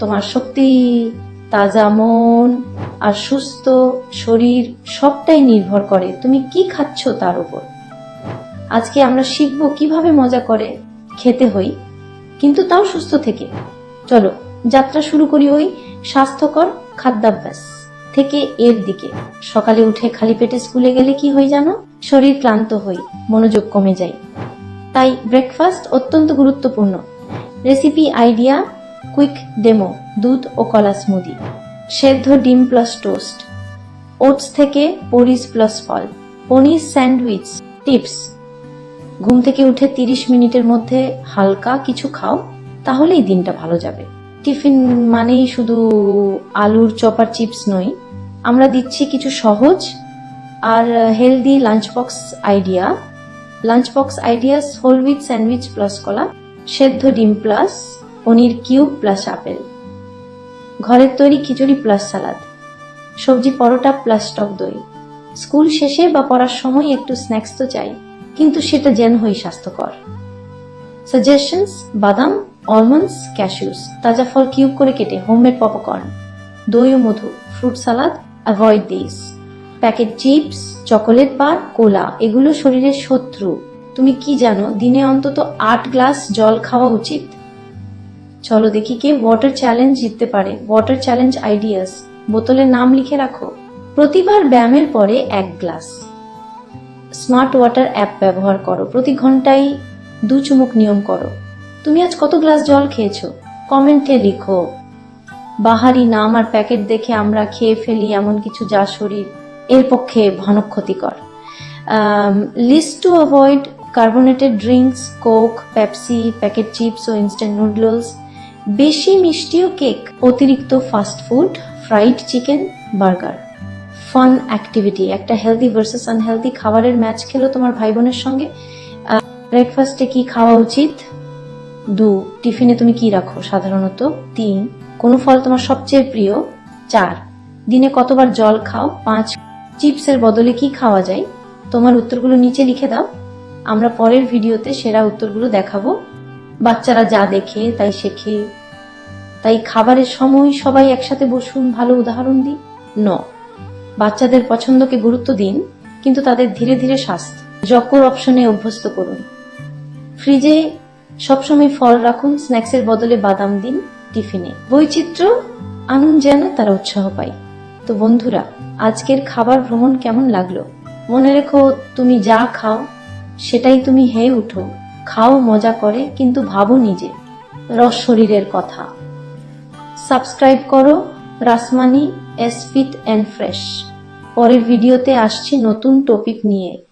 তোমার শক্তি, তাজা মন আর সুস্থ শরীর সবটাই নির্ভর করে তুমি কি খাচ্ছ তার উপর। আজকে আমরা শিখব কিভাবে মজা করে খেতে হই, কিন্তু তাও সুস্থ থেকে। চলো যাত্রা শুরু করি ওই স্বাস্থ্যকর খাদ্যাভ্যাস থেকে এর দিকে। সকালে উঠে খালি পেটে স্কুলে গেলে কি হয় জানো? শরীর ক্লান্ত হই, মনোযোগ কমে যায়। তাই ব্রেকফাস্ট অত্যন্ত গুরুত্বপূর্ণ। রেসিপি, আইডিয়া, কুইক ডেমো: দুধ ও কলা স্মুদি, সেদ্ধ ডিম প্লাস টোস্ট, ওটস থেকে পরিস প্লাস ফল, পনির স্যান্ডউইচ। টিপস: ঘুম থেকে উঠে 30 মিনিটের মধ্যে হালকা কিছু খাও, তাহলেই দিনটা ভালো যাবে। টিফিন মানেই শুধু আলুর চপ আর চিপস নয়, আমরা দিচ্ছি কিছু সহজ আর healthy lunch box idea. Lunch box ideas: whole wheat sandwich plus কলা, সেদ্ধ ডিম plus paneer cube plus apple, ঘরের তৈরি খিচুড়ি প্লাস সালাদ, সবজি পরোটা প্লাস টক দই। স্কুল শেষে বা পড়ার সময় একটু স্ন্যাক্স তো চাই, কিন্তু সেটা যেন হয় স্বাস্থ্যকর। সাজেশনস: বাদাম, অলমন্ডস, ক্যাশিউস, তাজা ফল কিউব করে কেটে, হোমমেড পপকর্ন, দই ও মধু, fruit salad, avoid this. Packet chips, chocolate bar, cola, এগুলো শরীরের শত্রু। তুমি কি জানো দিনে অন্তত 8 গ্লাস জল খাওয়া উচিত? চলো দেখি কে ওয়াটার চ্যালেঞ্জ জিততে পারে। ওয়াটার চ্যালেঞ্জ আইডিয়াস: বোতলের নাম লিখে রাখো, প্রতিবার ব্যায়ামের পরে 1 গ্লাস। স্মার্ট ওয়াটার অ্যাপ ব্যবহার করো, প্রতি ঘন্টায় 2 চুমুক নিয়ম করো। তুমি আজ কত গ্লাস জল খেয়েছো কমেন্টে লিখো। বাহারি নাম আর প্যাকেট দেখে আমরা খেয়ে ফেলি এমন কিছু যা শরীর এর পক্ষে ভয়ানক ক্ষতিকর। List to avoid: carbonated drinks, Coke, Pepsi, packet chips ও ইনস্ট্যান্ট নুডলস, বেশি মিষ্টি ও কেক, অতিরিক্ত fast food, fried chicken, burger. Fun activity: একটা হেলদি ভার্সেস আনহেলদি খাবারের ম্যাচ খেলো তোমার ভাই বোনের সঙ্গে। ব্রেকফাস্টে কি খাওয়া উচিত? 2. টিফিনে তুমি কি রাখো সাধারণত? 3. কোন ফল তোমার সবচেয়ে প্রিয়? 4. দিনে কতবার জল খাও? 5. চিপসের বদলে কি খাওয়া যায়? তোমার উত্তরগুলো নিচে লিখে দাও, আমরা পরের ভিডিওতে সেরা উত্তরগুলো দেখাবো। বাচ্চারা যা দেখে তাই শেখে, তাই খাবারের সময় সবাই একসাথে বসুন। ভালো উদাহরণ দিই। বাচ্চাদের পছন্দকে গুরুত্ব দিন, কিন্তু তাদের ধীরে ধীরে স্বাস্থ্য জকর অপশনে অভ্যস্ত করুন। ফ্রিজে সবসময় ফল রাখুন, স্ন্যাক্সের বদলে বাদাম দিন টিফিনে। বৈচিত্র্য আনুন যেন তারা উৎসাহ পায়। তো বন্ধুরা, আজকের খাবার ভ্রমণ কেমন লাগলো? মনে রেখো, তুমি যা খাও সেটাই তুমি হয়ে উঠো। খাও মজা করে, কিন্তু ভাবো নিজে রস শরীরের কথা। সাবস্ক্রাইব করো রাসমানি এস ফিট অ্যান্ড ফ্রেশ। পরের ভিডিওতে আসছি নতুন টপিক নিয়ে।